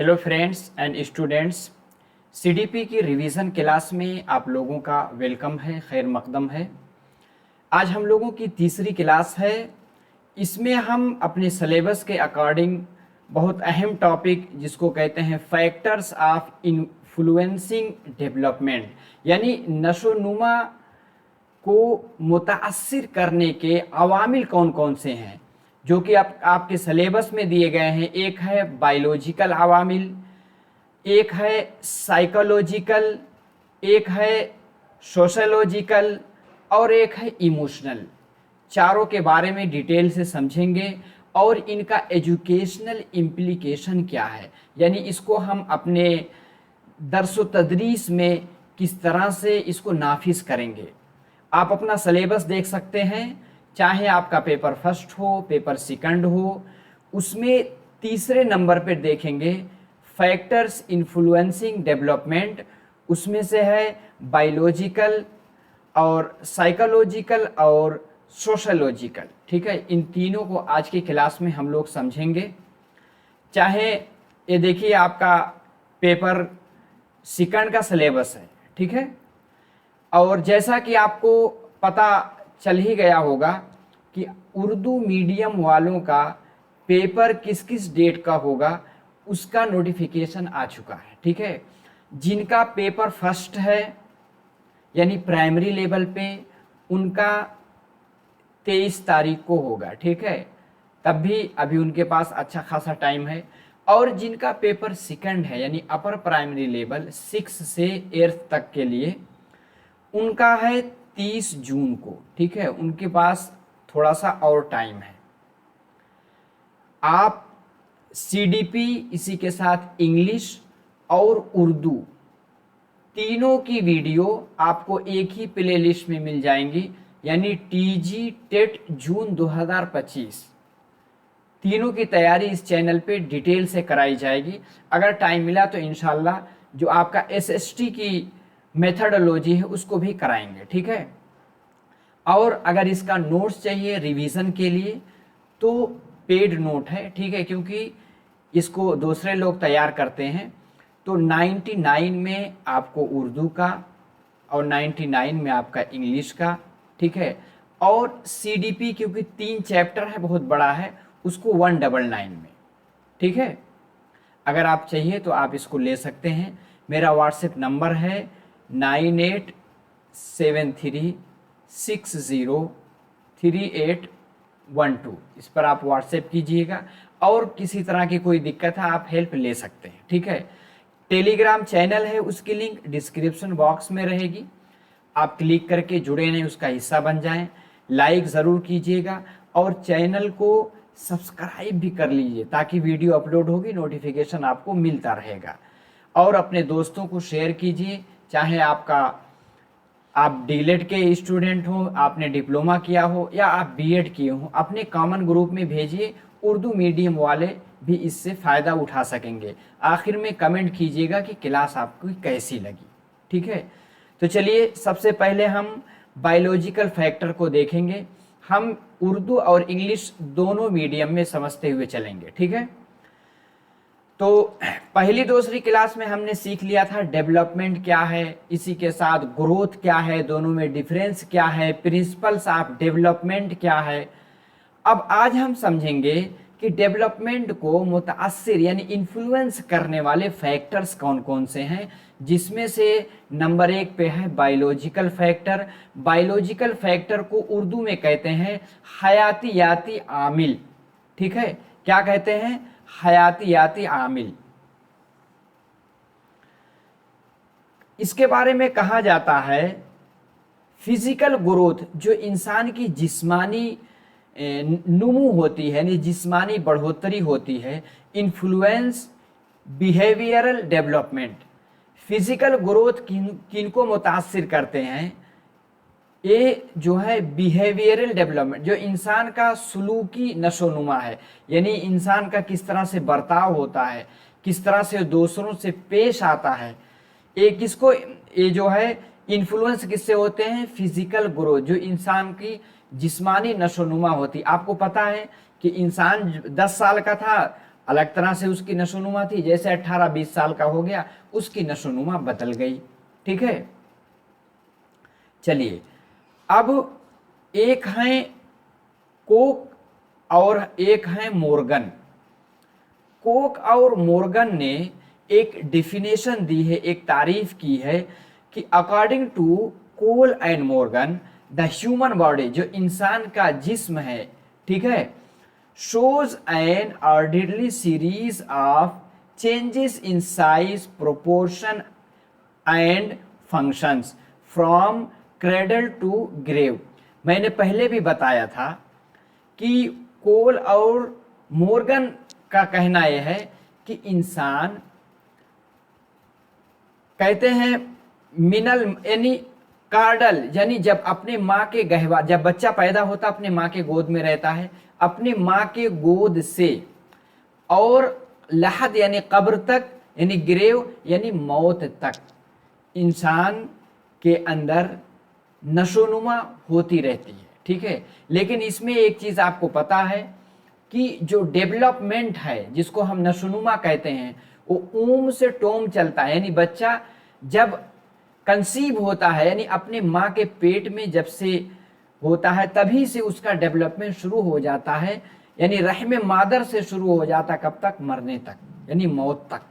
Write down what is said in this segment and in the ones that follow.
Hello friends and students, CDP की revision class में आप लोगों का वेलकम है, खैर मकदम है। आज हम लोगों की तीसरी क्लास है। इसमें हम अपने सिलेबस के अकॉर्डिंग बहुत अहम टॉपिक जिसको कहते हैं फैक्टर्स ऑफ इन्फ्लुएंसिंग डेवलपमेंट, यानी नशोनुमा को मुतासिर करने के अवामिल कौन कौन से हैं जो कि आपके सिलेबस में दिए गए हैं। एक है बायोलॉजिकल अवामिल, एक है साइकोलॉजिकल, एक है सोशोलॉजिकल और एक है इमोशनल। चारों के बारे में डिटेल से समझेंगे और इनका एजुकेशनल इम्प्लीकेशन क्या है, यानी इसको हम अपने दर्स व तदरीस में किस तरह से इसको नाफिज करेंगे। आप अपना सिलेबस देख सकते हैं, चाहे आपका पेपर फर्स्ट हो, पेपर सेकंड हो, उसमें तीसरे नंबर पर देखेंगे फैक्टर्स इन्फ्लुएंसिंग डेवलपमेंट। उसमें से है बायोलॉजिकल और साइकोलॉजिकल और सोशोलॉजिकल। ठीक है, इन तीनों को आज की क्लास में हम लोग समझेंगे। चाहे ये देखिए आपका पेपर सेकंड का सिलेबस है, ठीक है, और जैसा कि आपको पता चल ही गया होगा कि उर्दू मीडियम वालों का पेपर किस किस डेट का होगा, उसका नोटिफिकेशन आ चुका है। ठीक है, जिनका पेपर फर्स्ट है यानी प्राइमरी लेवल पे, उनका 23 तारीख को होगा। ठीक है, तब भी अभी उनके पास अच्छा खासा टाइम है। और जिनका पेपर सेकंड है यानी अपर प्राइमरी लेवल 6 से 8 तक के लिए, उनका है 30 जून को। ठीक है, उनके पास थोड़ा सा और टाइम है। आप सीडीपी, इसी के साथ इंग्लिश और उर्दू, तीनों की वीडियो आपको एक ही प्ले लिस्ट में मिल जाएंगी, यानी टीजी टेट जून 2025। तीनों की तैयारी इस चैनल पे डिटेल से कराई जाएगी। अगर टाइम मिला तो इंशाल्लाह जो आपका एसएसटी की मेथडोलॉजी है उसको भी कराएंगे। ठीक है, और अगर इसका नोट्स चाहिए रिवीजन के लिए तो पेड नोट है। ठीक है, क्योंकि इसको दूसरे लोग तैयार करते हैं। तो 99 में आपको उर्दू का और 99 में आपका इंग्लिश का। ठीक है, और सीडीपी क्योंकि 3 चैप्टर है, बहुत बड़ा है, उसको 199 में। ठीक है, अगर आप चाहिए तो आप इसको ले सकते हैं। मेरा व्हाट्सएप नंबर है 9873603812। इस पर आप व्हाट्सएप कीजिएगा, और किसी तरह की कोई दिक्कत है आप हेल्प ले सकते हैं। ठीक है, टेलीग्राम चैनल है, उसकी लिंक डिस्क्रिप्शन बॉक्स में रहेगी। आप क्लिक करके जुड़े नहीं, उसका हिस्सा बन जाएं। लाइक ज़रूर कीजिएगा और चैनल को सब्सक्राइब भी कर लीजिए, ताकि वीडियो अपलोड होगी नोटिफिकेशन आपको मिलता रहेगा। और अपने दोस्तों को शेयर कीजिए, चाहे आप डीलेट के स्टूडेंट हो, आपने डिप्लोमा किया हो या आप बीएड किए हो, अपने कॉमन ग्रुप में भेजिए। उर्दू मीडियम वाले भी इससे फ़ायदा उठा सकेंगे। आखिर में कमेंट कीजिएगा कि क्लास आपको कैसी लगी। ठीक है, तो चलिए सबसे पहले हम बायोलॉजिकल फैक्टर को देखेंगे। हम उर्दू और इंग्लिश दोनों मीडियम में समझते हुए चलेंगे। ठीक है, तो पहली दूसरी क्लास में हमने सीख लिया था डेवलपमेंट क्या है, इसी के साथ ग्रोथ क्या है, दोनों में डिफरेंस क्या है, प्रिंसिपल्स ऑफ डेवलपमेंट क्या है। अब आज हम समझेंगे कि डेवलपमेंट को मुतासिर यानी इन्फ्लुएंस करने वाले फैक्टर्स कौन कौन से हैं, जिसमें से नंबर 1 पे है बायोलॉजिकल फैक्टर। बायोलॉजिकल फैक्टर को उर्दू में कहते हैं हयातियाती आमिल। ठीक है, क्या कहते हैं? हयातियाती आमिल। इसके बारे में कहा जाता है फिजिकल ग्रोथ, जो इंसान की जिस्मानी नुमू होती है, यानी जिस्मानी बढ़ोतरी होती है, influence behavioural development. Physical growth किनको मुतासिर करते हैं? ये जो है बिहेवियरल डेवलपमेंट, जो इंसान का सलूकी नशोनुमा है, यानी इंसान का किस तरह से बर्ताव होता है, किस तरह से दूसरों से पेश आता है, ये जो है इन्फ्लुएंस किससे होते हैं? फिजिकल ग्रोथ, जो इंसान की जिस्मानी नशोनुमा होती। आपको पता है कि इंसान 10 साल का था अलग तरह से उसकी नशोनुमा थी, जैसे 18-20 साल का हो गया उसकी नशोनुमा बदल गई। ठीक है, चलिए अब एक हैं कोक और एक हैं मोर्गन। कोक और मोर्गन ने एक डेफिनेशन दी है, एक तारीफ की है कि according to Cole and Morgan the human body, जो इंसान का जिस्म है, ठीक है, shows an orderly series of changes in size, proportion and functions from cradle to grave। मैंने पहले भी बताया था कि कोल और मोर्गन का कहना यह है कि इंसान, कहते हैं मिनल यानी कार्डल, यानी जब अपने माँ के गहवा, जब बच्चा पैदा होता अपने माँ के गोद में रहता है, अपने माँ के गोद से और लहद यानी कब्र तक, यानी ग्रेव यानी मौत तक इंसान के अंदर नशोनुमा होती रहती है। ठीक है, लेकिन इसमें एक चीज़ आपको पता है कि जो डेवलपमेंट है जिसको हम नशोनुमा कहते हैं, वो ऊम से टोम चलता है, यानी बच्चा जब कंसीव होता है यानी अपने माँ के पेट में जब से होता है तभी से उसका डेवलपमेंट शुरू हो जाता है, यानी रहम मादर से शुरू हो जाता, कब तक? मरने तक, यानी मौत तक।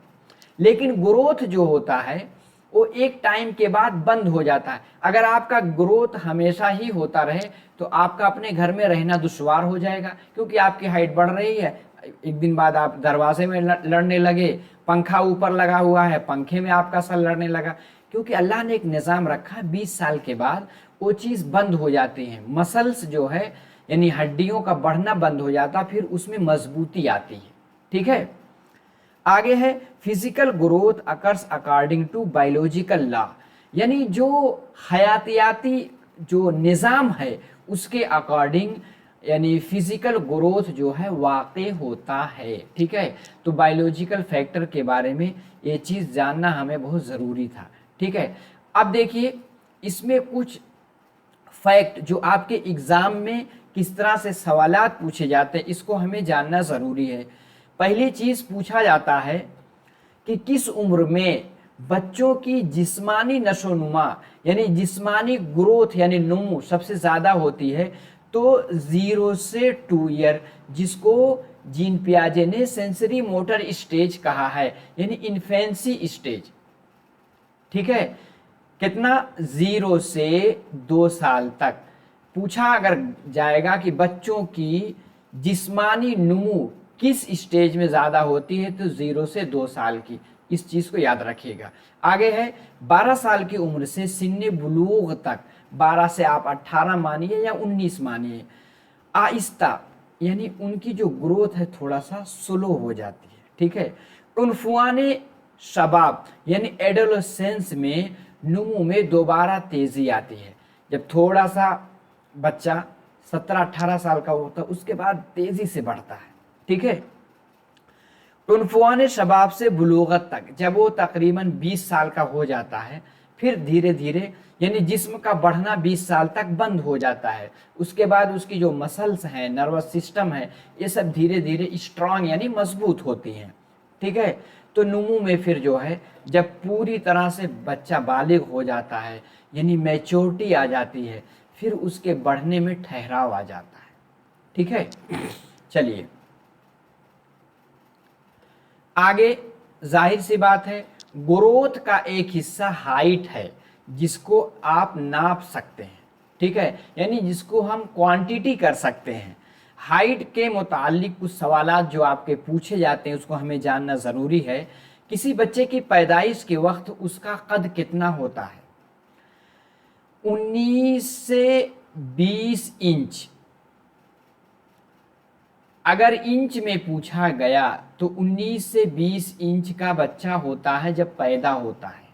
लेकिन ग्रोथ जो होता है वो एक टाइम के बाद बंद हो जाता है। अगर आपका ग्रोथ हमेशा ही होता रहे तो आपका अपने घर में रहना दुश्वार हो जाएगा, क्योंकि आपकी हाइट बढ़ रही है, एक दिन बाद आप दरवाजे में लड़ने लगे, पंखा ऊपर लगा हुआ है, पंखे में आपका सर लड़ने लगा, क्योंकि अल्लाह ने एक निज़ाम रखा है, 20 साल के बाद वो चीज़ बंद हो जाती है, मसल्स जो है यानी हड्डियों का बढ़ना बंद हो जाता, फिर उसमें मजबूती आती है। ठीक है, आगे है physical growth occurs according to biological law, यानी जो हयातियाती जो निज़ाम है उसके अकॉर्डिंग यानी फिजिकल ग्रोथ जो है वाक़ई होता है। ठीक है, तो बायोलॉजिकल फैक्टर के बारे में ये चीज़ जानना हमें बहुत ज़रूरी था। ठीक है, अब देखिए इसमें कुछ फैक्ट जो आपके एग्ज़ाम में किस तरह से सवालात पूछे जाते हैं इसको हमें जानना ज़रूरी है। पहली चीज़ पूछा जाता है कि किस उम्र में बच्चों की जिस्मानी नशोनुमा यानी जिस्मानी ग्रोथ यानी नमू सबसे ज़्यादा होती है, तो 0 से 2 ईयर, जिसको जीन पियाजे ने सेंसरी मोटर स्टेज कहा है, यानी इन्फेंसी स्टेज। ठीक है, कितना? 0 से 2 साल तक पूछा अगर जाएगा कि बच्चों की जिस्मानी नमू किस स्टेज में ज़्यादा होती है, तो 0 से 2 साल की, इस चीज़ को याद रखिएगा। आगे है 12 साल की उम्र से सिन्ने बुलूग तक, 12 से आप 18 मानिए या 19 मानिए, आहिस्ता यानी उनकी जो ग्रोथ है थोड़ा सा स्लो हो जाती है। ठीक है, उनफुआने शबाब यानी एडोलेसेंस में नमू में दोबारा तेज़ी आती है, जब थोड़ा सा बच्चा 17-18 साल का होता है उसके बाद तेज़ी से बढ़ता है। ठीक है, उनफुआने शबाब से बुलूगत तक, जब वो तकरीबन 20 साल का हो जाता है, फिर धीरे धीरे यानी जिस्म का बढ़ना 20 साल तक बंद हो जाता है, उसके बाद उसकी जो मसल्स हैं, नर्वस सिस्टम है, ये सब धीरे धीरे स्ट्रांग यानी मजबूत होती हैं। ठीक है, तो नमू में फिर जो है जब पूरी तरह से बच्चा बालिग हो जाता है यानी मैच्योरिटी आ जाती है, फिर उसके बढ़ने में ठहराव आ जाता है। ठीक है, चलिए आगे, जाहिर सी बात है ग्रोथ का एक हिस्सा हाइट है जिसको आप नाप सकते हैं। ठीक है, यानी जिसको हम क्वांटिटी कर सकते हैं। हाइट के मुतालिक कुछ सवालात जो आपके पूछे जाते हैं उसको हमें जानना ज़रूरी है। किसी बच्चे की पैदाइश के वक्त उसका कद कितना होता है? 19 से 20 इंच। अगर इंच में पूछा गया तो 19 से 20 इंच का बच्चा होता है जब पैदा होता है।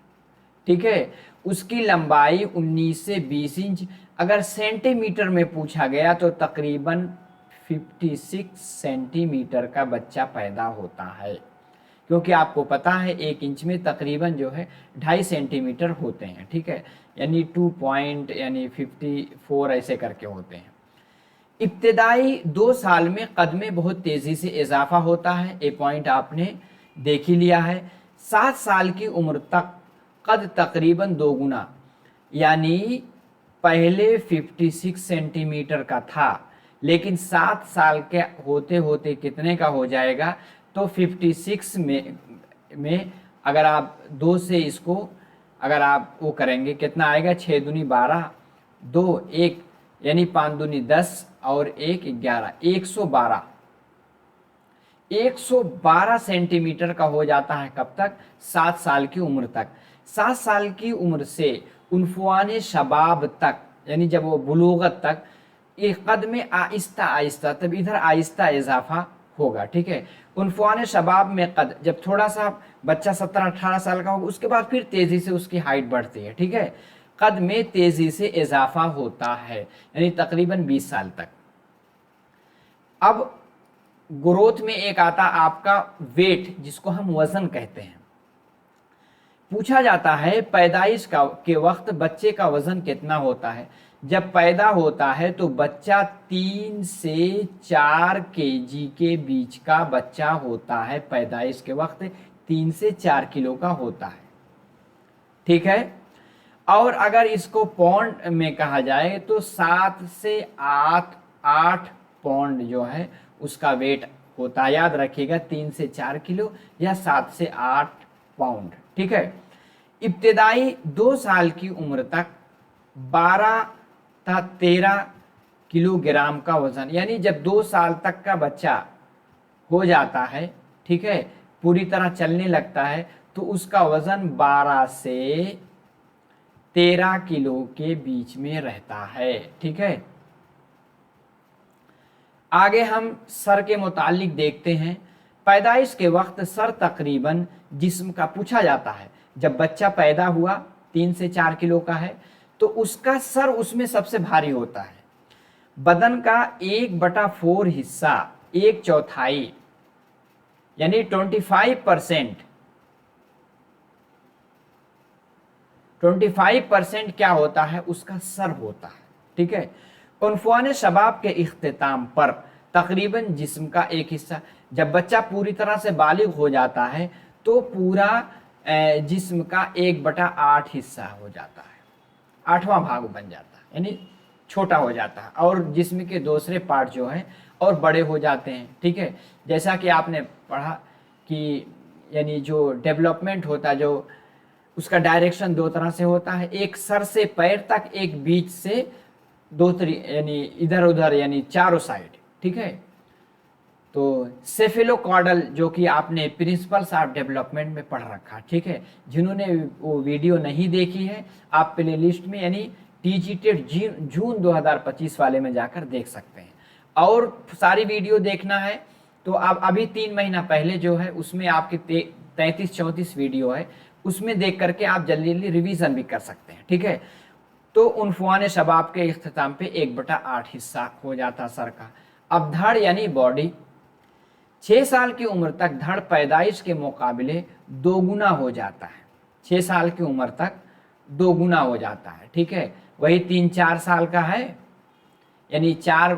ठीक है, उसकी लंबाई 19 से 20 इंच। अगर सेंटीमीटर में पूछा गया तो तकरीबन 56 सेंटीमीटर का बच्चा पैदा होता है, क्योंकि आपको पता है 1 इंच में तकरीबन जो है 2.5 सेंटीमीटर होते हैं। ठीक है, यानी 2 पॉइंट यानी 54 ऐसे करके होते हैं। इब्तदाई 2 साल में कद में बहुत तेज़ी से इजाफा होता है, ये पॉइंट आपने देख ही लिया है। 7 साल की उम्र तक कद तकरीबन 2 गुना, यानी पहले 56 सेंटीमीटर का था, लेकिन 7 साल के होते होते कितने का हो जाएगा, तो 56 में अगर आप 2 से इसको अगर आप वो करेंगे कितना आएगा, 6 दूनी 12, 2 1 यानी 5 दूनी 10 और 1 11, 112 सेंटीमीटर का हो जाता है। कब तक? 7 साल की उम्र तक। 7 साल की उम्र से उनफुआन शबाब तक, यानी जब वो बुलूगत तक, एक कद में आहिस्ता आहिस्ता, तब इधर आहिस्ता इजाफा होगा, ठीक है। उनफुआन शबाब में कद, जब थोड़ा सा बच्चा 17-18 साल का होगा, उसके बाद फिर तेज़ी से उसकी हाइट बढ़ती है, ठीक है। कद में तेज़ी से इजाफा होता है, यानी तकरीबन 20 साल तक। अब ग्रोथ में एक आता आपका वेट, जिसको हम वज़न कहते हैं। पूछा जाता है पैदाइश के वक्त बच्चे का वज़न कितना होता है। जब पैदा होता है तो बच्चा 3 से 4 केजी के बीच का बच्चा होता है। पैदाइश के वक्त 3 से 4 किलो का होता है, ठीक है। और अगर इसको पौंड में कहा जाए तो 7 से 8 पौंड जो है उसका वेट होता है। याद रखिएगा, 3 से 4 किलो या 7 से 8 पाउंड, ठीक है। इब्तदाई 2 साल की उम्र तक 12 था 13 किलोग्राम का वजन, यानी जब 2 साल तक का बच्चा हो जाता है, ठीक है, पूरी तरह चलने लगता है, तो उसका वजन 12 से 13 किलो के बीच में रहता है, ठीक है। आगे हम सर के मुतालिक देखते हैं। पैदाइश के वक्त सर तकरीबन जिस्म का पूछा जाता है। जब बच्चा पैदा हुआ 3 से 4 किलो का है तो उसका सर उसमें सबसे भारी होता है। बदन का 1/4 हिस्सा, 1/4 यानी 25% क्या होता है, उसका सर होता है, ठीक है। उनफुआन शबाब के इख्तिताम पर तकरीबन जिस्म का एक हिस्सा, जब बच्चा पूरी तरह से बालिग हो जाता है तो पूरा जिस्म का 1/8 हिस्सा हो जाता है, 8वां भाग बन जाता है, यानी छोटा हो जाता है, और जिस्म के दूसरे पार्ट जो हैं और बड़े हो जाते हैं, ठीक है। जैसा कि आपने पढ़ा कि यानी जो डेवलपमेंट होता है, जो उसका डायरेक्शन 2 तरह से होता है, एक सर से पैर तक, एक बीच से 2 यानी इधर उधर, यानी चारों साइड, ठीक है। तो सेफेलोकॉर्डल, जो कि आपने प्रिंसिपल्स ऑफ डेवलपमेंट में पढ़ रखा, ठीक है। जिन्होंने वो वीडियो नहीं देखी है, आप प्ले लिस्ट में यानी TGTET जून 2025 वाले में जाकर देख सकते हैं। और सारी वीडियो देखना है तो आप अभी 3 महीना पहले जो है उसमें आपके 33-34 वीडियो है, उसमें देख करके आप जल्दी जल्दी रिवीजन भी कर सकते हैं, ठीक है। तो उनफुआन शबाब के इख्तिताम पे 1/8 हिस्सा हो जाता सर का। अब धड़ यानी बॉडी, 6 साल की उम्र तक धड़ पैदाइश के मुकाबले 2 गुना हो जाता है। 6 साल की उम्र तक 2 गुना हो जाता है, ठीक है। वही 3-4 साल का है, यानी 4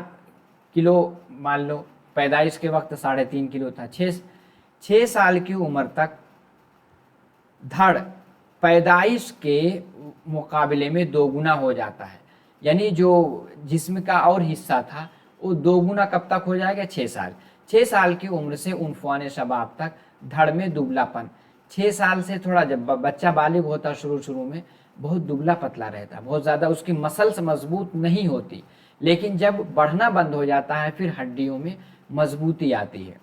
किलो मान लो, पैदाइश के वक्त 3.5 किलो था। 6 साल की उम्र तक धड़ पैदाइश के मुकाबले में 2 गुना हो जाता है, यानी जो जिस्म का और हिस्सा था वो 2 गुना कब तक हो जाएगा, 6 साल। 6 साल की उम्र से उनफुआन शबाब तक धड़ में दुबलापन, 6 साल से थोड़ा, जब बच्चा बालिग होता शुरू में बहुत दुबला पतला रहता, बहुत ज़्यादा उसकी मसल्स मजबूत नहीं होती, लेकिन जब बढ़ना बंद हो जाता है फिर हड्डियों में मजबूती आती है।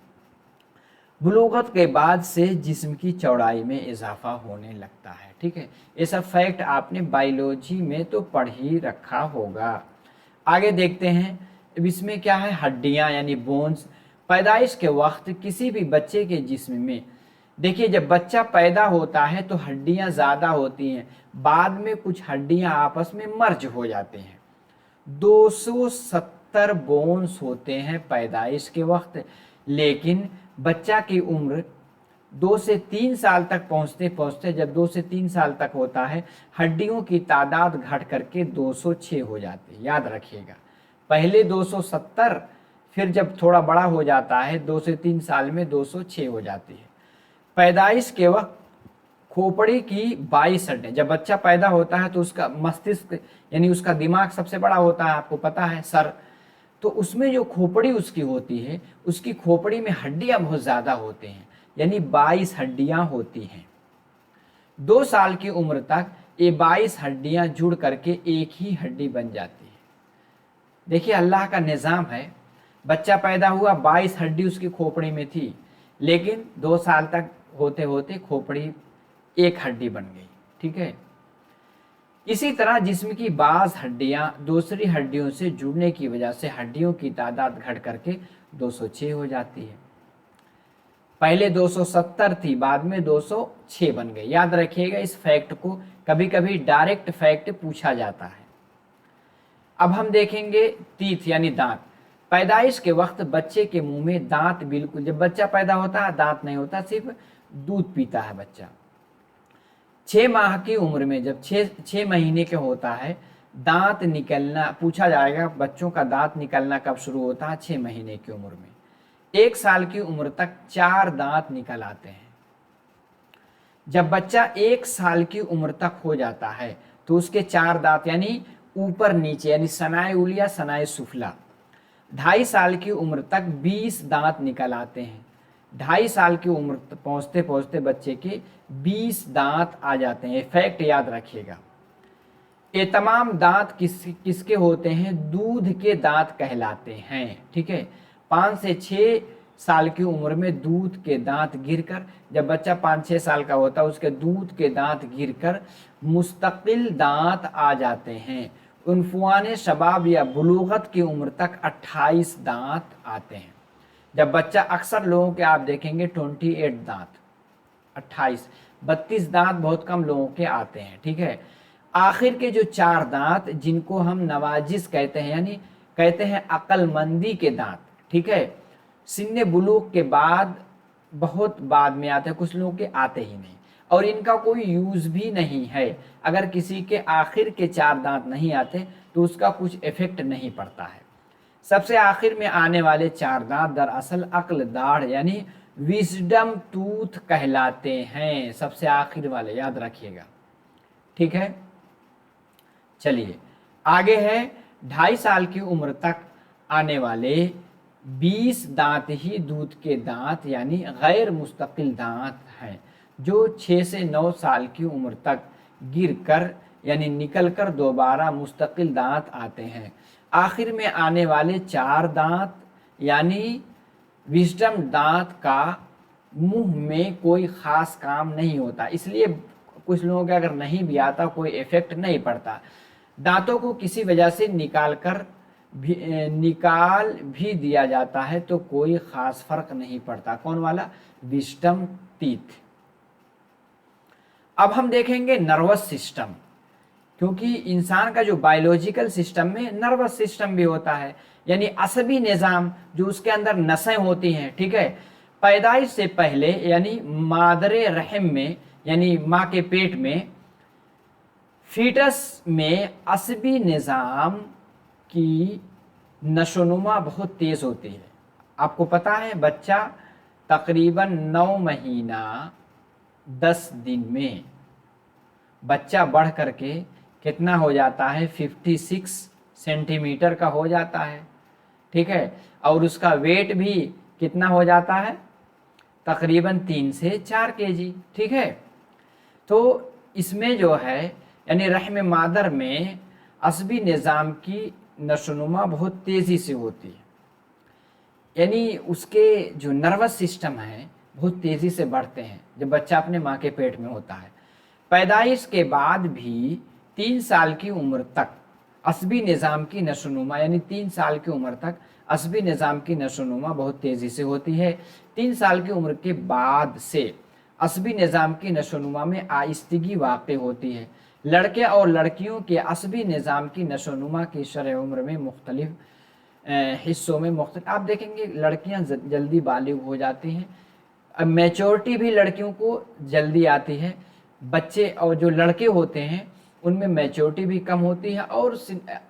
बुलूगत के बाद से जिस्म की चौड़ाई में इजाफा होने लगता है, ठीक है। ये सब फैक्ट आपने बायोलॉजी में तो पढ़ ही रखा होगा। आगे देखते हैं, इसमें क्या है, हड्डियां यानी बोन्स। पैदाइश के वक्त किसी भी बच्चे के जिस्म में, देखिए जब बच्चा पैदा होता है तो हड्डियां ज़्यादा होती हैं, बाद में कुछ हड्डियां आपस में मर्ज हो जाते हैं। 270 बोन्स होते हैं पैदाइश के वक्त, लेकिन बच्चा की उम्र 2 से 3 साल तक पहुंचते पहुंचते, जब 2 से 3 साल तक होता है, हड्डियों की तादाद घट करके 206 हो जाती है। याद रखिएगा, पहले 270, फिर जब थोड़ा बड़ा हो जाता है 2 से 3 साल में 206 हो जाती है। पैदाइश के वक्त खोपड़ी की 22 हड्डियां, जब बच्चा पैदा होता है तो उसका मस्तिष्क यानी उसका दिमाग सबसे बड़ा होता है, आपको पता है, सर, तो उसमें जो खोपड़ी उसकी होती है, उसकी खोपड़ी में हड्डियां बहुत ज़्यादा होते हैं, यानी 22 हड्डियां होती हैं। 2 साल की उम्र तक ये 22 हड्डियां जुड़ करके एक ही हड्डी बन जाती है। देखिए अल्लाह का निज़ाम है, बच्चा पैदा हुआ 22 हड्डी उसकी खोपड़ी में थी, लेकिन 2 साल तक होते होते खोपड़ी एक हड्डी बन गई। ठीक है। इसी तरह जिस्म की बाज़ हड्डियां दूसरी हड्डियों से जुड़ने की वजह से हड्डियों की तादाद घट करके 206 हो जाती है। पहले 270 थी, बाद में 206 बन गई। याद रखिएगा इस फैक्ट को, कभी कभी डायरेक्ट फैक्ट पूछा जाता है। अब हम देखेंगे तीथ यानी दांत। पैदाइश के वक्त बच्चे के मुंह में दांत बिल्कुल, जब बच्चा पैदा होता है दांत नहीं होता, सिर्फ दूध पीता है बच्चा। 6 माह की उम्र में, जब 6 महीने के होता है, दांत निकलना पूछा जाएगा, बच्चों का दांत निकलना कब शुरू होता है? 6 महीने की उम्र में। 1 साल की उम्र तक 4 दांत निकल आते हैं। जब बच्चा 1 साल की उम्र तक हो जाता है तो उसके 4 दांत यानी ऊपर नीचे यानी सनाए उलिया सनाए सुफला। 2.5 साल की उम्र तक 20 दांत निकल आते हैं। 2.5 साल की उम्र पहुंचते पहुंचते बच्चे के 20 दांत आ जाते हैं। फैक्ट याद रखिएगा। ये तमाम दांत किसके होते हैं? दूध के दांत कहलाते हैं। ठीक है। 5 से 6 साल की उम्र में दूध के दांत गिरकर, जब बच्चा 5-6 साल का होता है उसके दूध के दांत गिरकर मुस्तकिल दांत आ जाते हैं। उनफुआने शबाब या बुलूगत की उम्र तक 28 दांत आते हैं। जब बच्चा, अक्सर लोगों के आप देखेंगे 28 दांत, 28, 32 दांत बहुत कम लोगों के आते हैं। ठीक है। आखिर के जो 4 दांत जिनको हम नवाजिस कहते हैं, यानी कहते हैं अक्लमंदी के दांत। ठीक है। सिन्ने बुलूग के बाद, बहुत बाद में आते हैं, कुछ लोगों के आते ही नहीं और इनका कोई यूज भी नहीं है। अगर किसी के आखिर के 4 दांत नहीं आते तो उसका कुछ इफेक्ट नहीं पड़ता है। सबसे आखिर में आने वाले 4 दांत दरअसल अक्ल दाढ़ यानी विजडम टूथ कहलाते हैं। सबसे आखिर वाले, याद रखिएगा। ठीक है। चलिए आगे है 2.5 साल की उम्र तक आने वाले 20 दांत ही दूध के दांत यानी गैर मुस्तकिल दांत हैं, जो 6 से 9 साल की उम्र तक गिरकर यानी निकलकर दोबारा मुस्तकिल दांत आते हैं। आखिर में आने वाले 4 दांत यानी विजडम दांत का मुंह में कोई ख़ास काम नहीं होता, इसलिए कुछ लोगों के अगर नहीं भी आता कोई इफेक्ट नहीं पड़ता। दांतों को किसी वजह से निकाल भी दिया जाता है तो कोई ख़ास फर्क नहीं पड़ता। कौन वाला? Wisdom teeth. अब हम देखेंगे नर्वस सिस्टम, क्योंकि इंसान का जो बायोलॉजिकल सिस्टम में नर्वस सिस्टम भी होता है, यानी असबी निज़ाम, जो उसके अंदर नसें होती हैं। ठीक है। पैदाइश से पहले यानी मादरे रहम में यानी माँ के पेट में फीटस में असबी निज़ाम की नशोनुमा बहुत तेज़ होती है। आपको पता है बच्चा तकरीबन 9 महीना 10 दिन में बच्चा बढ़ करके कितना हो जाता है? 56 सेंटीमीटर का हो जाता है। ठीक है। और उसका वेट भी कितना हो जाता है? तकरीबन 3 से 4 केजी। ठीक है। तो इसमें जो है यानी रहम मादर में असबी निज़ाम की नशोनुमा बहुत तेज़ी से होती है, यानी उसके जो नर्वस सिस्टम है बहुत तेज़ी से बढ़ते हैं जब बच्चा अपने माँ के पेट में होता है। पैदाइश के बाद भी 3 साल की उम्र तक असबी निज़ाम की नशोनुमा यानी 3 साल की उम्र तक असबी निज़ाम की नशोनुमा बहुत तेज़ी से होती है। 3 साल की उम्र के बाद से असबी निज़ाम की नशोनुमा में आहिस्तगी वाक़ होती है। लड़के और लड़कियों के असबी निज़ाम की नशोनुमा की शरह उम्र में मुख्तलिफ हिस्सों में मुख्तलिफ, आप देखेंगे लड़कियां जल्दी बालिग हो जाती हैं, अब मैच्योरिटी भी लड़कियों को जल्दी आती है। बच्चे और जो लड़के होते हैं उनमें मैच्योरिटी भी कम होती है और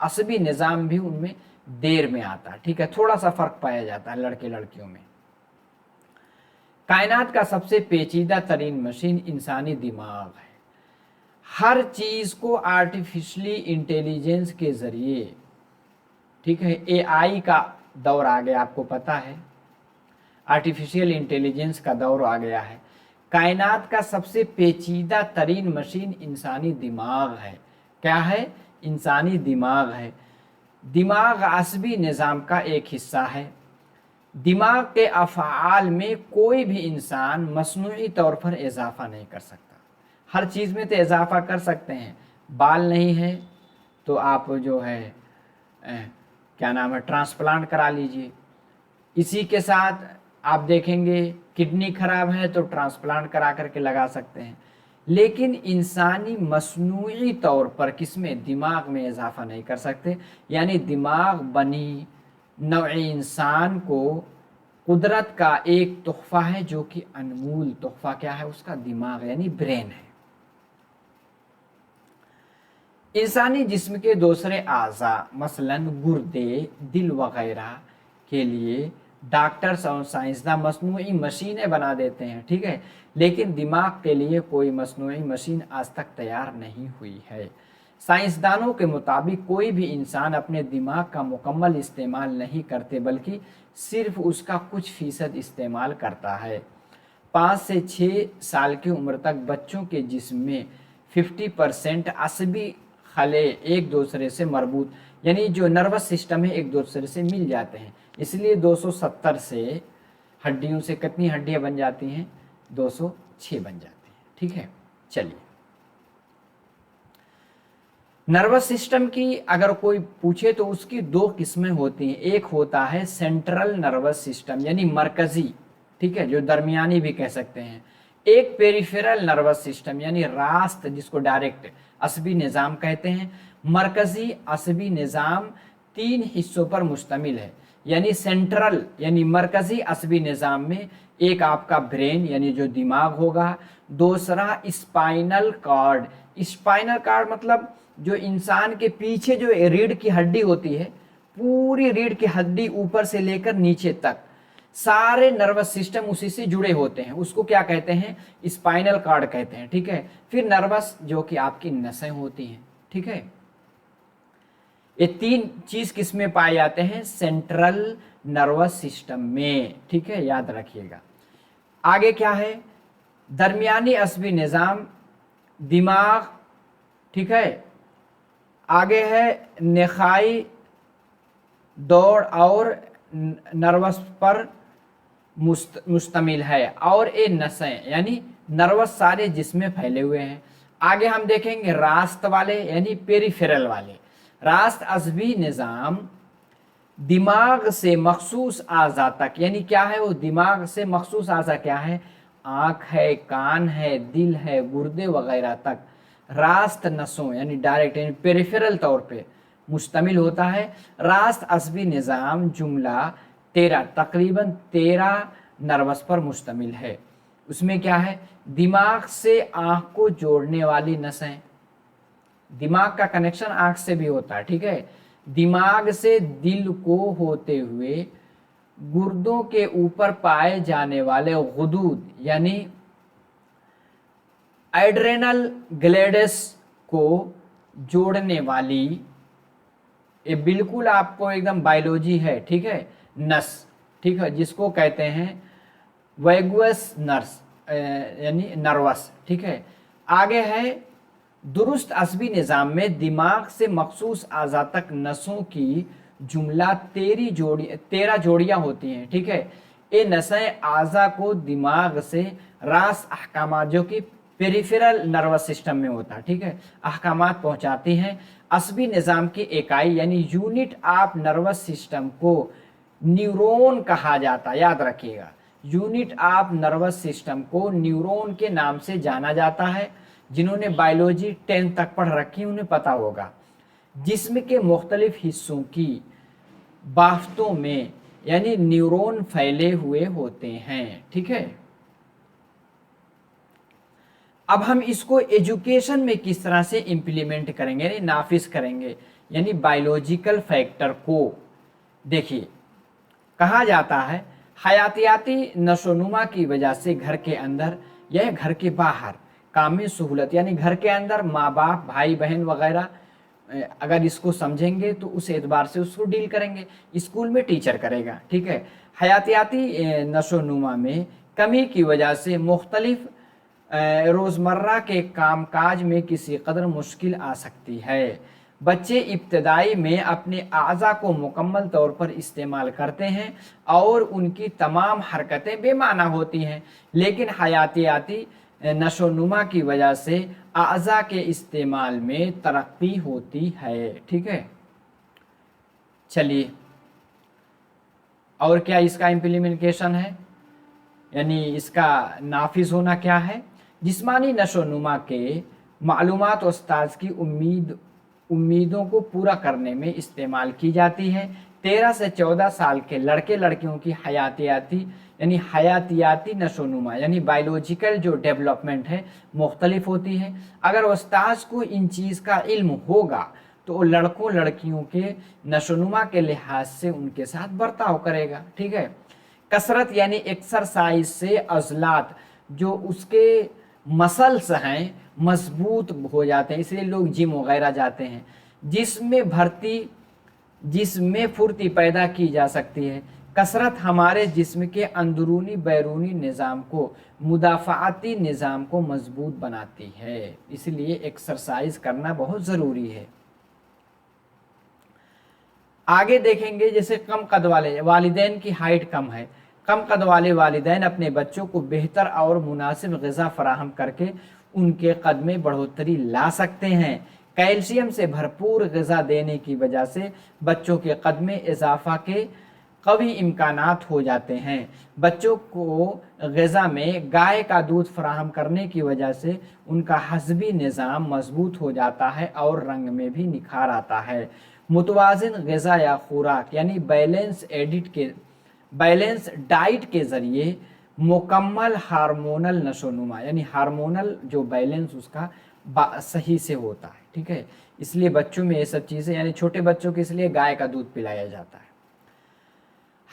असबी निज़ाम भी उनमें देर में आता है, ठीक है, थोड़ा सा फर्क पाया जाता है लड़के लड़कियों में। कायनात का सबसे पेचीदा तरीन मशीन इंसानी दिमाग है। हर चीज को आर्टिफिशियली इंटेलिजेंस के जरिए, ठीक है, एआई का दौर आ गया, आपको पता है आर्टिफिशियल इंटेलिजेंस का दौर आ गया है। कायनात का सबसे पेचीदा तरीन मशीन इंसानी दिमाग है। क्या है? इंसानी दिमाग है। दिमाग आसबी निज़ाम का एक हिस्सा है। दिमाग के अफ़आल में कोई भी इंसान मसनूई तौर पर इजाफा नहीं कर सकता। हर चीज़ में तो इजाफा कर सकते हैं, बाल नहीं है तो आप जो है क्या नाम है, ट्रांसप्लांट करा लीजिए। इसी के साथ आप देखेंगे किडनी खराब है तो ट्रांसप्लांट करा करके लगा सकते हैं, लेकिन इंसानी मसनूई तौर पर किसमें, दिमाग में इजाफा नहीं कर सकते। यानी दिमाग बनी नौए इंसान को कुदरत का एक तोहफा है, जो कि अनमोल तोहफा क्या है, उसका दिमाग यानी ब्रेन है। इंसानी जिस्म के दूसरे आज़ा मसलन गुर्दे, दिल वगैरह के लिए डॉक्टर्स और साइंसदान मसनूई मशीनें बना देते हैं, ठीक है, लेकिन दिमाग के लिए कोई मसनूई मशीन आज तक तैयार नहीं हुई है। साइंसदानों के मुताबिक कोई भी इंसान अपने दिमाग का मुकम्मल इस्तेमाल नहीं करते, बल्कि सिर्फ उसका कुछ फीसद इस्तेमाल करता है। 5 से 6 साल की उम्र तक बच्चों के जिस्म में 50% असबी खले एक दूसरे से मरबूत, यानी जो नर्वस सिस्टम है एक दूसरे से मिल जाते हैं। इसलिए 270 से हड्डियों से कितनी हड्डियां बन जाती हैं, 206 बन जाती हैं, ठीक है। चलिए, नर्वस सिस्टम की अगर कोई पूछे तो उसकी 2 किस्में होती हैं। एक होता है सेंट्रल नर्वस सिस्टम यानी मरकजी, ठीक है, जो दरमियानी भी कह सकते हैं। एक पेरिफेरल नर्वस सिस्टम यानी रास्त, जिसको डायरेक्ट असबी निज़ाम कहते हैं। मरकजी असबी निज़ाम 3 हिस्सों पर मुश्तमिल है, यानी सेंट्रल यानी मरकजी असबी निज़ाम में एक आपका ब्रेन यानी जो दिमाग होगा, दूसरा स्पाइनल कार्ड। स्पाइनल कार्ड मतलब जो इंसान के पीछे जो रीढ़ की हड्डी होती है, पूरी रीढ़ की हड्डी ऊपर से लेकर नीचे तक सारे नर्वस सिस्टम उसी से जुड़े होते हैं, उसको क्या कहते हैं, स्पाइनल कार्ड कहते हैं, ठीक है। फिर नर्वस जो कि आपकी नसें होती हैं, ठीक है। ये 3 चीज किसमें पाए जाते हैं, सेंट्रल नर्वस सिस्टम में, ठीक है, याद रखिएगा। आगे क्या है, दरमियानी असबी निज़ाम, दिमाग, ठीक है। आगे है नेखाई दौड़ और नर्वस पर मुश्तमिल है, और ये नसें यानी नर्वस सारे जिस्म फैले हुए हैं। आगे हम देखेंगे रास्त वाले यानी पेरिफेरल वाले। रास्त असबी निज़ाम दिमाग से मखसूस आज़ा तक, यानी क्या है वो, दिमाग से मखसूस आज़ा क्या है, आँख है, कान है, दिल है, गुर्दे वगैरह तक रास्त नसों यानी डायरेक्ट यानी पेरिफेरल तौर पे मुश्तमिल होता है। रास्त असबी निज़ाम जुमला 13 तकरीबन 13 नर्वस पर मुश्तमिल है। उसमें क्या है, दिमाग से आँख को जोड़ने वाली नसें, दिमाग का कनेक्शन आँख से भी होता है, ठीक है। दिमाग से दिल को होते हुए गुर्दों के ऊपर पाए जाने वाले गुदूद यानी एड्रेनल ग्लैंड्स को जोड़ने वाली, ये बिल्कुल आपको एकदम बायोलॉजी है, ठीक है, नस, ठीक है, जिसको कहते हैं वैगुअस नर्स यानी नर्वस, ठीक है। आगे है दुरुस्त असबी निज़ाम में दिमाग से मखसूस आज़ा तक नसों की जुमला 13 जोड़ियाँ होती हैं, ठीक है। ये नसें आज़ा को दिमाग से रास अहकामात जो कि पेरिफेरल नर्वस सिस्टम में होता है, ठीक है, अहकामात पहुंचाती हैं। असबी निज़ाम की इकाई यानी यूनिट ऑफ नर्वस सिस्टम को न्यूरॉन कहा जाता है, याद रखिएगा। यूनिट ऑफ नर्वस सिस्टम को न्यूरॉन के नाम से जाना जाता है। जिन्होंने बायोलॉजी 10 तक पढ़ रखी उन्हें पता होगा। जिस्म के मुख्तलिफ हिस्सों की बाफ्तों में यानी न्यूरॉन फैले हुए होते हैं, ठीक है। अब हम इसको एजुकेशन में किस तरह से इम्प्लीमेंट करेंगे यानी नाफिज करेंगे, यानी बायोलॉजिकल फैक्टर को देखिए, कहा जाता है हयातियाती नशोनुमा की वजह से घर के अंदर या घर के बाहर काम में सहूलत, यानी घर के अंदर माँ बाप भाई बहन वगैरह अगर इसको समझेंगे तो उस एतबार से उसको डील करेंगे, स्कूल में टीचर करेगा, ठीक है। हयातियाती नशोनुमा में कमी की वजह से मुख्तलिफ रोज़मर्रा के कामकाज में किसी कदर मुश्किल आ सकती है। बच्चे इब्तदाई में अपने आज़ा को मुकम्मल तौर पर इस्तेमाल करते हैं और उनकी तमाम हरकतें बेमाना होती हैं, लेकिन हयातियाती नशोनुमा की वजह से आज़ा के इस्तेमाल में तरक्की होती है, ठीक है। चलिए, और क्या इसका इम्प्लीमेंटेशन है, यानी इसका नाफिज होना क्या है। जिस्मानी नशोनुमा के मालूमात उस्ताद की उम्मीदों को पूरा करने में इस्तेमाल की जाती है। 13 से 14 साल के लड़के लड़कियों की हयातियाती नशोनुमा यानी बायोलॉजिकल जो डेवलपमेंट है मुख्तलिफ होती है। अगर उस्ताद को इन चीज़ का इल्म होगा तो लड़कों लड़कियों के नशोनुमा के लिहाज से उनके साथ बर्ताव करेगा, ठीक है। कसरत यानी एक्सरसाइज से अजलात जो उसके मसल्स हैं मजबूत हो जाते हैं, इसलिए लोग जिम वगैरह जाते हैं। जिसमें फुर्ती पैदा की जा सकती है। कसरत हमारे जिस्म के अंदरूनी बैरूनी निज़ाम को मुदाफ़ाती निज़ाम को मजबूत बनाती है, इसलिए एक्सरसाइज करना बहुत ज़रूरी है। आगे देखेंगे, जैसे कम कद वाले वालिदैन की हाइट कम है। कम कद वाले वालिदैन अपने बच्चों को बेहतर और मुनासिब ग़िज़ा फराहम करके उनके कद में बढ़ोतरी ला सकते हैं। कैल्शियम से भरपूर ग़िज़ा देने की वजह से बच्चों के कद में इजाफा के कवी इम्कानात हो जाते हैं। बच्चों को ग़िज़ा में गाय का दूध फराहम करने की वजह से उनका हज़बी निज़ाम मजबूत हो जाता है और रंग में भी निखार आता है। मुतवाज़िन ग़िज़ा या खुराक यानी बैलेंस डाइट के ज़रिए मुकम्मल हार्मोनल नशोनुमा यानी हार्मोनल जो बैलेंस उसका सही से होता है, ठीक है। इसलिए बच्चों में ये सब चीज़ें, यानी छोटे बच्चों के इसलिए गाय का दूध पिलाया जाता है।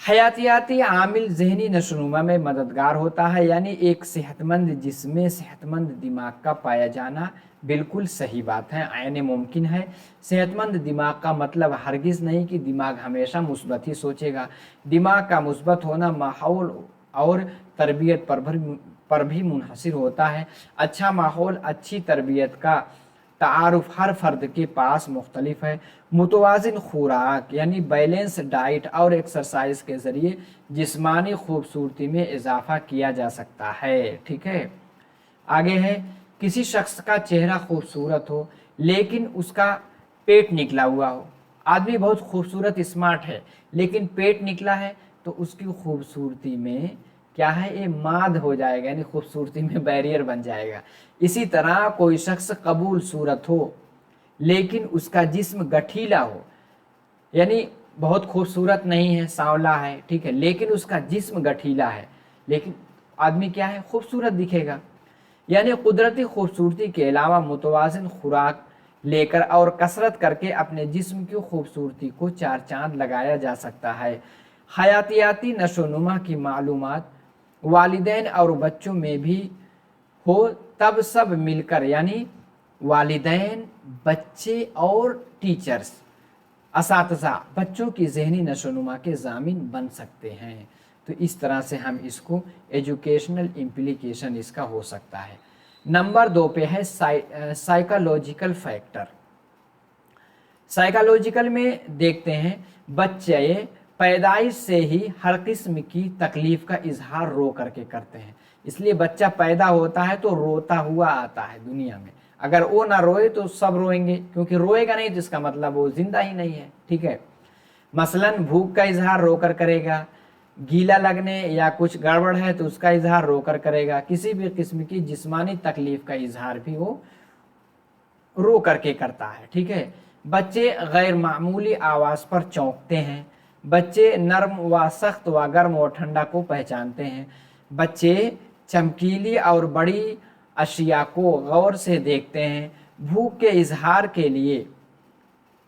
हयातियाती आमिल ज़हनी नशोनुमा में मददगार होता है, यानी एक सेहतमंद जिस्म सेहतमंद दिमाग का पाया जाना बिल्कुल सही बात है, यानी मुमकिन है। सेहतमंद दिमाग का मतलब हरगिज़ नहीं कि दिमाग हमेशा मुस्बत ही सोचेगा। दिमाग का मुस्बत होना माहौल और तरबियत पर भी मुनहसिर होता है। अच्छा माहौल अच्छी तरबियत का तारुफ हर फर्द के पास मुख्तलिफ है। मुतवाज़िन खुराक यानी बैलेंस डाइट और एक्सरसाइज के ज़रिए जिस्मानी खूबसूरती में इजाफ़ा किया जा सकता है, ठीक है। आगे है, किसी शख्स का चेहरा खूबसूरत हो लेकिन उसका पेट निकला हुआ हो। आदमी बहुत खूबसूरत स्मार्ट है लेकिन पेट निकला है तो उसकी खूबसूरती में क्या है, ये माद हो जाएगा, यानी खूबसूरती में बैरियर बन जाएगा। इसी तरह कोई शख्स कबूल सूरत हो लेकिन उसका जिस्म गठीला हो, यानी बहुत खूबसूरत नहीं है, सांवला है, ठीक है, लेकिन उसका जिस्म गठीला है, लेकिन आदमी क्या है, खूबसूरत दिखेगा। यानी कुदरती खूबसूरती के अलावा मुतवाज़िन खुराक लेकर और कसरत करके अपने जिस्म की खूबसूरती को चार चांद लगाया जा सकता है। हयातियाती नशोनुमा की मालूमात वालिदैन और बच्चों में भी हो तब सब मिलकर, यानी वालिदैन बच्चे और टीचर्स असातिज़ा बच्चों की ज़हनी नशोनुमा के ज़ामिन बन सकते हैं। तो इस तरह से हम इसको एजुकेशनल इम्प्लीकेशन इसका हो सकता है। नंबर 2 पे है साइकोलॉजिकल फैक्टर। साइकोलॉजिकल में देखते हैं, बच्चे पैदाइश से ही हर किस्म की तकलीफ़ का इजहार रो करके करते हैं, इसलिए बच्चा पैदा होता है तो रोता हुआ आता है दुनिया में। अगर वो ना रोए तो सब रोएंगे, क्योंकि रोएगा नहीं तो इसका मतलब वो जिंदा ही नहीं है, ठीक है। मसलन भूख का इजहार रोकर करेगा, गीला लगने या कुछ गड़बड़ है तो उसका इजहार रोकर करेगा, किसी भी किस्म की जिस्मानी तकलीफ का इजहार भी वो रो करके करता है, ठीक है। बच्चे गैर मामूली आवाज़ पर चौंकते हैं। बच्चे नरम व सख्त व गर्म व ठंडा को पहचानते हैं। बच्चे चमकीली और बड़ी अशिया को गौर से देखते हैं। भूख के इजहार के लिए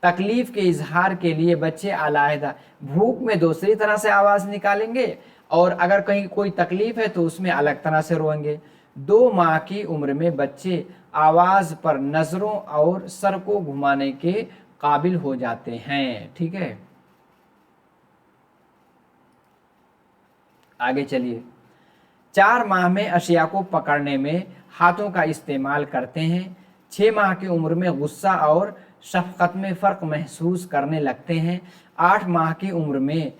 तकलीफ के इजहार के लिए बच्चे अलहदा भूख में दूसरी तरह से आवाज़ निकालेंगे और अगर कहीं कोई तकलीफ है तो उसमें अलग तरह से रोएंगे। 2 माह की उम्र में बच्चे आवाज़ पर नज़रों और सर को घुमाने के काबिल हो जाते हैं। ठीक है, आगे चलिए। 4 माह में अशिया को पकड़ने में हाथों का इस्तेमाल करते हैं। 6 माह की उम्र में गुस्सा और शफ़क़त में फ़र्क महसूस करने लगते हैं। 8 माह की उम्र में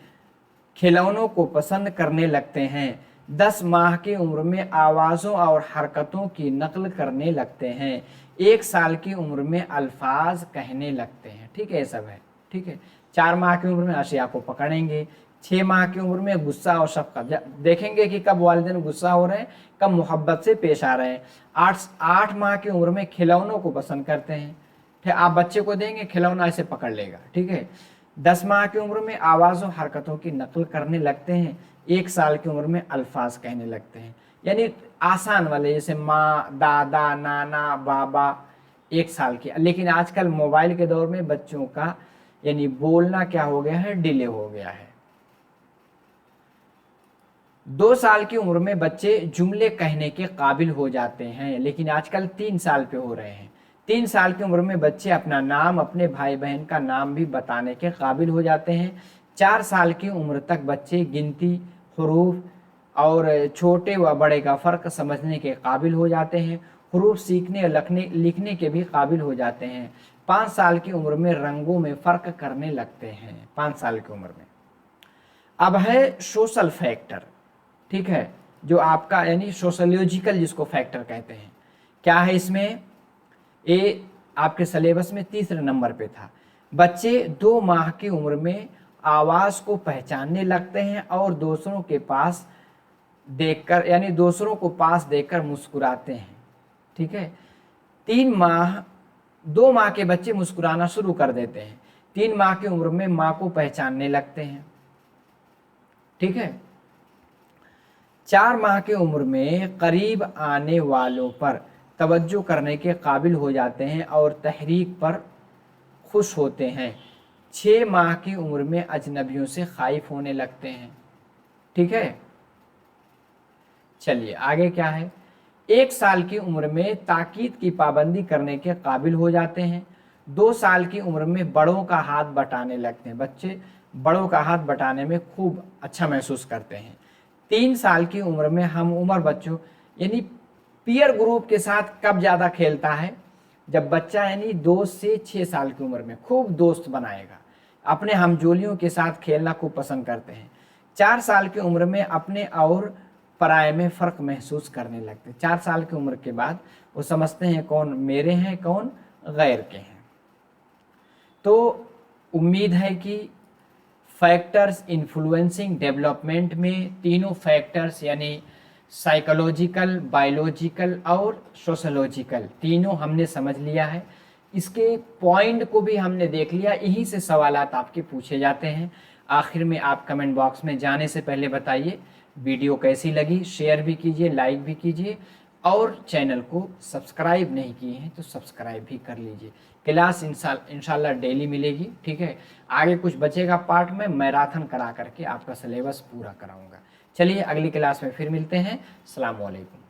खिलौनों को पसंद करने लगते हैं। 10 माह की उम्र में आवाज़ों और हरकतों की नकल करने लगते हैं। 1 साल की उम्र में अल्फाज कहने लगते हैं। ठीक है, ये सब है। ठीक है, 4 माह की उम्र में अशिया को पकड़ेंगे। 6 माह की उम्र में गुस्सा और शफ़क़त देखेंगे कि कब वालिदैन गुस्सा हो रहे हैं, कब मोहब्बत से पेश आ रहे हैं। 8 माह की उम्र में खिलौनों को पसंद करते हैं। ठीक, आप बच्चे को देंगे खिलौना ऐसे पकड़ लेगा। ठीक है, 10 माह की उम्र में आवाज़ों हरकतों की नकल करने लगते हैं। 1 साल की उम्र में अल्फाज कहने लगते हैं, यानी आसान वाले जैसे माँ, दादा, नाना, बाबा। 1 साल की, लेकिन आजकल मोबाइल के दौर में बच्चों का यानी बोलना क्या हो गया है, डिले हो गया है। 2 साल की उम्र में बच्चे जुमले कहने के काबिल हो जाते हैं, लेकिन आजकल 3 साल पे हो रहे हैं। 3 साल की उम्र में बच्चे अपना नाम, अपने भाई बहन का नाम भी बताने के काबिल हो जाते हैं। 4 साल की उम्र तक बच्चे गिनती, हुरूफ और छोटे व बड़े का फ़र्क समझने के काबिल हो जाते हैं। हुरूफ सीखने और लिखने के भी काबिल हो जाते हैं। 5 साल की उम्र में रंगों में फ़र्क करने लगते हैं। 5 साल की उम्र में। अब है सोशल फैक्टर। ठीक है, जो आपका यानी सोशोलॉजिकल जिसको फैक्टर कहते हैं। क्या है इसमें? ये आपके सिलेबस में तीसरे नंबर पे था। बच्चे 2 माह की उम्र में आवाज़ को पहचानने लगते हैं और दूसरों के पास देखकर यानी दूसरों को पास देखकर मुस्कुराते हैं। ठीक है, 2 माह के बच्चे मुस्कुराना शुरू कर देते हैं। 3 माह की उम्र में माँ को पहचानने लगते हैं। ठीक है, 4 माह की उम्र में करीब आने वालों पर तवज्जो करने के काबिल हो जाते हैं और तहरीक पर खुश होते हैं। 6 माह की उम्र में अजनबियों से खाइफ होने लगते हैं। ठीक है, चलिए आगे क्या है। 1 साल की उम्र में ताकीद की पाबंदी करने के काबिल हो जाते हैं। 2 साल की उम्र में बड़ों का हाथ बटाने लगते हैं। बच्चे बड़ों का हाथ बटाने में खूब अच्छा महसूस करते हैं। 3 साल की उम्र में हम उम्र बच्चों यानी पीयर ग्रुप के साथ कब ज़्यादा खेलता है? जब बच्चा यानी 2 से 6 साल की उम्र में खूब दोस्त बनाएगा, अपने हमजोलियों के साथ खेलना खूब पसंद करते हैं। 4 साल की उम्र में अपने और पराये में फ़र्क महसूस करने लगते हैं। 4 साल की उम्र के बाद वो समझते हैं कौन मेरे हैं, कौन गैर के हैं। तो उम्मीद है कि फैक्टर्स इन्फ्लुएंसिंग डेवलपमेंट में तीनों फैक्टर्स यानी साइकोलॉजिकल, बायोलॉजिकल और सोशोलॉजिकल तीनों हमने समझ लिया है। इसके पॉइंट को भी हमने देख लिया। यहीं से सवालात आपके पूछे जाते हैं। आखिर में आप कमेंट बॉक्स में जाने से पहले बताइए वीडियो कैसी लगी, शेयर भी कीजिए, लाइक भी कीजिए और चैनल को सब्सक्राइब नहीं किए हैं तो सब्सक्राइब भी कर लीजिए। क्लास इंशाल्लाह डेली मिलेगी। ठीक है, आगे कुछ बचेगा पार्ट में मैराथन करा करके आपका सिलेबस पूरा कराऊंगा। चलिए अगली क्लास में फिर मिलते हैं। अस्सलाम वालेकुम।